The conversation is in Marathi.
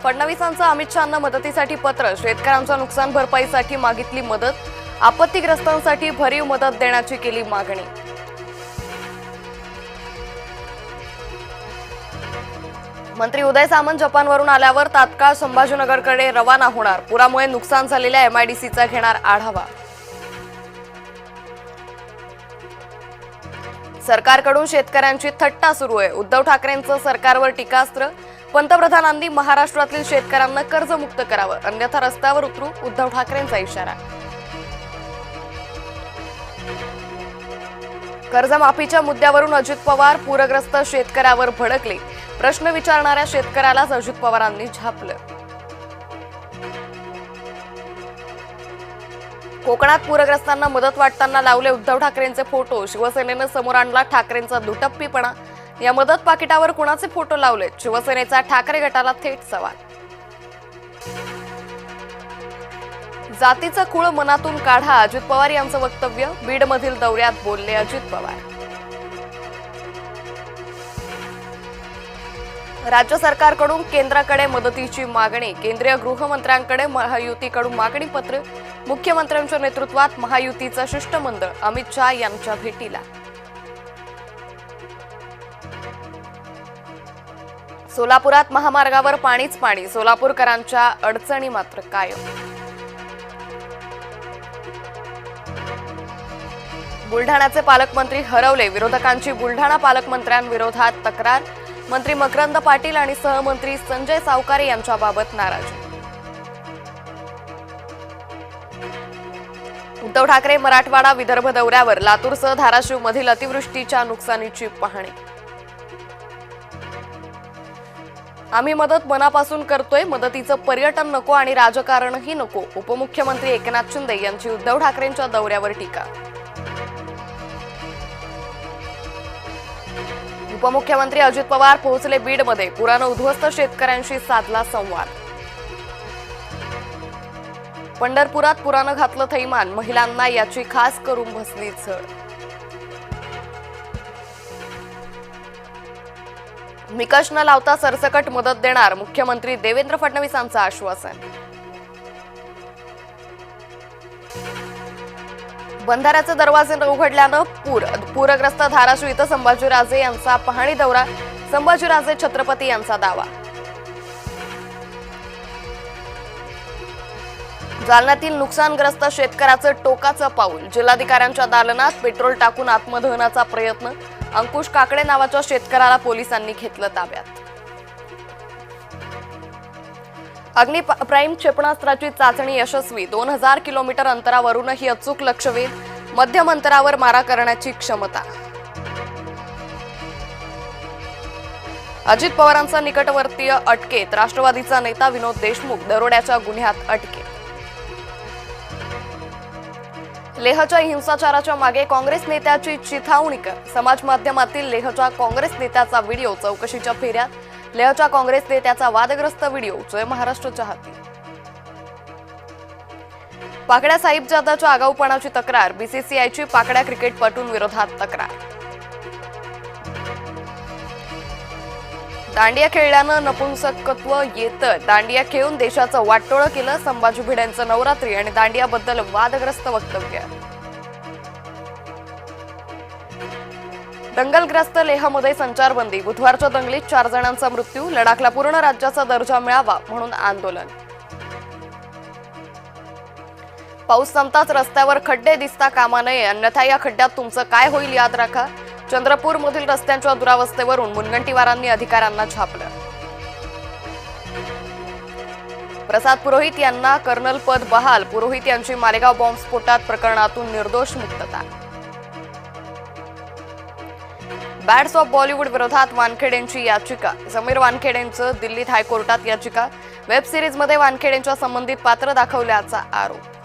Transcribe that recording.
फडणवीसांचं अमित शहांना मदतीसाठी पत्र, शेतकऱ्यांच्या नुकसान भरपाईसाठी मागितली मदत, आपत्तीग्रस्तांसाठी भरीव मदत देण्याची केली मागणी. मंत्री उदय सामंत जपानवरून आल्यावर तात्काळ संभाजीनगरकडे रवाना होणार. पुरामुळे नुकसान झालेल्या एमआयडीसीचा घेणार आढावा. सरकारकडून शेतकऱ्यांची थट्टा सुरू आहे. उद्धव ठाकरेंचं सरकारवर टीकास्त्र. पंतप्रधानांनी महाराष्ट्रातील शेतकऱ्यांना कर्जमुक्त करावं, अन्यथा रस्त्यावर उतरू, उद्धव ठाकरेंचा इशारा. कर्जमाफीच्या मुद्द्यावरून अजित पवार पूरग्रस्त शेतकऱ्यावर भडकले. प्रश्न विचारणाऱ्या शेतकऱ्यालाच अजित पवारांनी झापलं. कोकणात पूरग्रस्तांना मदत वाटताना लावले उद्धव ठाकरेंचे फोटो. शिवसेनेनं समोर आणला ठाकरेंचा दुटप्पीपणा. या मदत पाकिटावर कुणाचे फोटो लावलेत? शिवसेनेचा ठाकरे गटाला थेट सवाल. जातीचा खूळ मनातून काढा, अजित पवार यांचं वक्तव्य. बीडमधील दौऱ्यात बोलले अजित पवार. राज्य सरकारकडून केंद्राकडे मदतीची मागणी. केंद्रीय गृहमंत्र्यांकडे महायुतीकडून मागणी पत्र. मुख्यमंत्र्यांच्या नेतृत्वात महायुतीचं शिष्टमंडळ अमित शहा यांच्या भेटीला. सोलापुरात महामार्गावर पाणीच पाणी. सोलापूरकरांच्या अडचणी मात्र कायम. बुलढाण्याचे पालकमंत्री हरवले. विरोधकांची बुलढाणा पालकमंत्र्यांविरोधात तक्रार. मंत्री मकरंद पाटील आणि सहमंत्री संजय सावकारे यांच्याबाबत नाराजी. उद्धव ठाकरे मराठवाडा विदर्भ दौऱ्यावर. लातूरसह धाराशिवमधील अतिवृष्टीच्या नुकसानीची पाहणी. आम्ही मदत मनापासून करतोय. मदतीचं पर्यटन नको आणि राजकारणही नको. उपमुख्यमंत्री एकनाथ शिंदे यांची उद्धव ठाकरेंच्या दौऱ्यावर टीका. उपमुख्यमंत्री अजित पवार पोहोचले बीडमध्ये. पुरानं उद्ध्वस्त शेतकऱ्यांशी साधला संवाद. पंढरपुरात पुरानं घातलं थैमान. महिलांना याची खास करून बसली झळ. निकष न लावता सरसकट मदत देणार. मुख्यमंत्री देवेंद्र फडणवीसांचं आश्वासन. बंधाऱ्याचे दरवाजे उघडल्यानं पूरग्रस्त धाराशिव इथं संभाजीराजे यांचा पाहणी दौरा. संभाजीराजे छत्रपती यांचा दावा. जालन्यातील नुकसानग्रस्त शेतकऱ्याचं टोकाचं पाऊल. जिल्हाधिकाऱ्यांच्या दालनात पेट्रोल टाकून आत्मदहनाचा प्रयत्न. अंकुश काकडे नावाच्या शेतकऱ्याला पोलिसांनी घेतलं ताब्यात. अग्नि प्राईम क्षेपणास्त्राची चाचणी यशस्वी. 2000 किलोमीटर अंतरावरूनही अचूक लक्ष्यवेध. मध्यम अंतरावर मारा करण्याची क्षमता. अजित पवारांचा निकटवर्तीय अटकेत. राष्ट्रवादीचा नेता विनोद देशमुख दरोड्याच्या गुन्ह्यात अटकेत. लेहच्या हिंसाचाराच्या मागे काँग्रेस नेत्याची चिथावणी. समाज माध्यमातील लेहच्या काँग्रेस नेत्याचा व्हिडिओ चौकशीच्या फेऱ्यात. लेहच्या काँग्रेस नेत्याचा वादग्रस्त व्हिडिओ. जय महाराष्ट्रच्या हाती. पाकड्या साहिबजादाच्या आगाऊपणाची तक्रार. बीसीसीआयची पाकड्या क्रिकेटपटूंविरोधात तक्रार. दांडिया खेळल्यानं नपुंसकत्व येतं. दांडिया खेळून देशाचं वाटोळं केलं. संभाजी भिडेंचं नवरात्री आणि दांडियाबद्दल वादग्रस्त वक्तव्य. दंगलग्रस्त लेहमध्ये संचारबंदी. बुधवारच्या दंगलीत 4 जणांचा मृत्यू. लडाखला पूर्ण राज्याचा दर्जा मिळावा म्हणून आंदोलन. पाऊस संपताच रस्त्यावर खड्डे दिसता कामा नये, अन्यथा या खड्ड्यात तुमचं काय होईल याद राखा. चंद्रपूरमधील रस्त्यांच्या दुरावस्थेवरून मुनगंटीवारांनी अधिकाऱ्यांना झापलं. प्रसाद पुरोहित यांना कर्नल पद बहाल. पुरोहित यांची मालेगाव बॉम्बस्फोटात प्रकरणातून निर्दोष मुक्तता. बॅड्स ऑफ बॉलिवूड विरोधात वानखेडेंची याचिका. समीर वानखेडेंचं दिल्लीत हायकोर्टात याचिका. वेब सिरीजमध्ये वानखेडेंच्या संबंधित पात्र दाखवल्याचा आरोप.